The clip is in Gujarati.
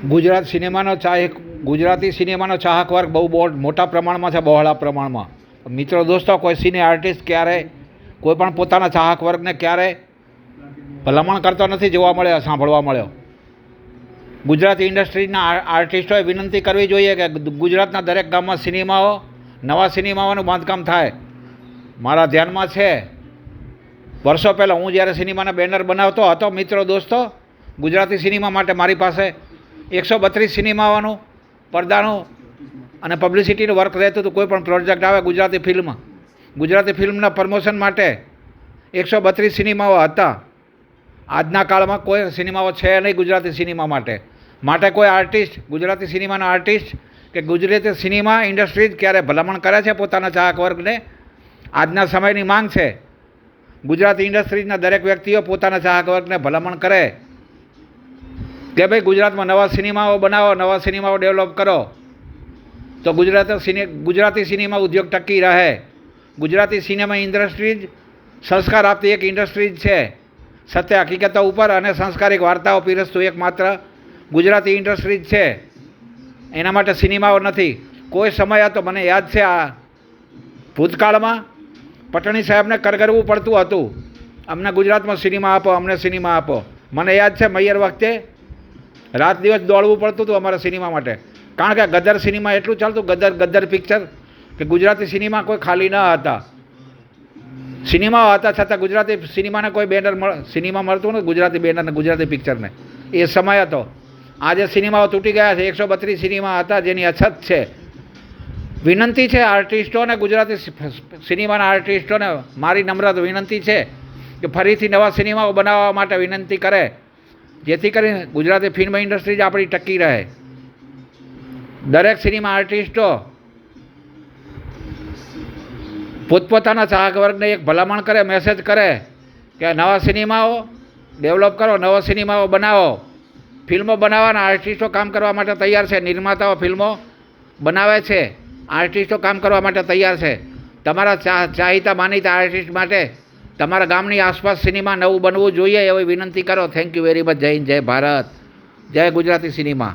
ગુજરાત સિનેમાનો ગુજરાતી સિનેમાનો ચાહક વર્ગ બહુ મોટા પ્રમાણમાં છે, બહોળા પ્રમાણમાં. મિત્રો દોસ્તો, કોઈ સિને આર્ટિસ્ટ ક્યારે કોઈ પણ પોતાના ચાહક વર્ગને ક્યારે ભલામણ કરતો નથી જોવા મળ્યો, સાંભળવા મળ્યો. ગુજરાતી ઇન્ડસ્ટ્રીના આર્ટિસ્ટોએ વિનંતી કરવી જોઈએ કે ગુજરાતના દરેક ગામમાં સિનેમાઓ, નવા સિનેમાઓનું બાંધકામ થાય. મારા ધ્યાનમાં છે, વર્ષો પહેલાં હું જ્યારે સિનેમાના બેનર બનાવતો હતો, મિત્રો દોસ્તો, ગુજરાતી સિનેમા માટે મારી પાસે 132 સિનેમાઓનું પડદાનું અને પબ્લિસિટીનું વર્ક રહેતું હતું. કોઈ પણ પ્રોજેક્ટ આવે ગુજરાતી ફિલ્મના પ્રમોશન માટે 132 સિનેમાઓ હતા. આજના કાળમાં કોઈ સિનેમાઓ છે નહીં ગુજરાતી સિનેમા માટે કોઈ આર્ટિસ્ટ, ગુજરાતી સિનેમાના આર્ટિસ્ટ કે ગુજરાતી સિનેમા ઇન્ડસ્ટ્રીઝ ક્યારે ભલામણ કરે છે પોતાના ચાહક વર્ગને? આજના સમયની માંગ છે ગુજરાતી ઇન્ડસ્ટ્રીઝના દરેક વ્યક્તિઓ પોતાના ચાહક વર્ગને ભલામણ કરે કે ભાઈ ગુજરાતમાં નવા સિનેમાઓ બનાવો, નવા સિનેમાઓ ડેવલપ કરો, તો ગુજરાતી સિનેમા ઉદ્યોગ ટકી રહે. ગુજરાતી સિનેમા ઇન્ડસ્ટ્રીઝ સંસ્કાર આપતી એક ઇન્ડસ્ટ્રીઝ છે. સત્ય હકીકતો ઉપર અને સંસ્કારિક વાર્તાઓ પીરસતું એકમાત્ર ગુજરાતી ઇન્ડસ્ટ્રીઝ છે. એના માટે સિનેમાઓ નથી. કોઈ સમય હતો, મને યાદ છે, આ ભૂતકાળમાં પટણી સાહેબને કરગરવું પડતું હતું, અમને ગુજરાતમાં સિનેમા આપો, અમને સિનેમા આપો. મને યાદ છે, મૈયર વખતે રાત દિવસ દોડવું પડતું હતું અમારા સિનેમા માટે, કારણ કે ગદર સિનેમા એટલું ચાલતું, ગદર પિક્ચર, કે ગુજરાતી સિનેમા કોઈ ખાલી ન હતા. સિનેમાઓ હતા છતાં ગુજરાતી સિનેમાને કોઈ સિનેમા મળતું નથી, ગુજરાતી બેનરને, ગુજરાતી પિક્ચરને. એ સમય હતો. આજે સિનેમાઓ તૂટી ગયા છે. 132 સિનેમા હતા જેની અછત છે. વિનંતી છે આર્ટિસ્ટોને, ગુજરાતી સિનેમાના આર્ટિસ્ટોને મારી નમ્ર વિનંતી છે કે ફરીથી નવા સિનેમાઓ બનાવવા માટે વિનંતી કરે, જેથી કરીને ગુજરાતી ફિલ્મ ઇન્ડસ્ટ્રી આપણી ટકી રહે. દરેક સિનેમા આર્ટિસ્ટો પોતપોતાના ચાહક વર્ગને એક ભલામણ કરે, મેસેજ કરે કે નવા સિનેમાઓ ડેવલપ કરો, નવા સિનેમાઓ બનાવો. ફિલ્મો બનાવવાના આર્ટિસ્ટો કામ કરવા માટે તૈયાર છે. નિર્માતાઓ ફિલ્મો બનાવે છે, આર્ટિસ્ટો કામ કરવા માટે તૈયાર છે. તમારા ચાહિતા માનીતા આર્ટિસ્ટ માટે તમારા ગામની આસપાસ સિનેમા નવું બનવું જોઈએ એવી વિનંતી કરો. Thank you very much. જય હિન્દ, જય ભારત, જય ગુજરાતી સિનેમા.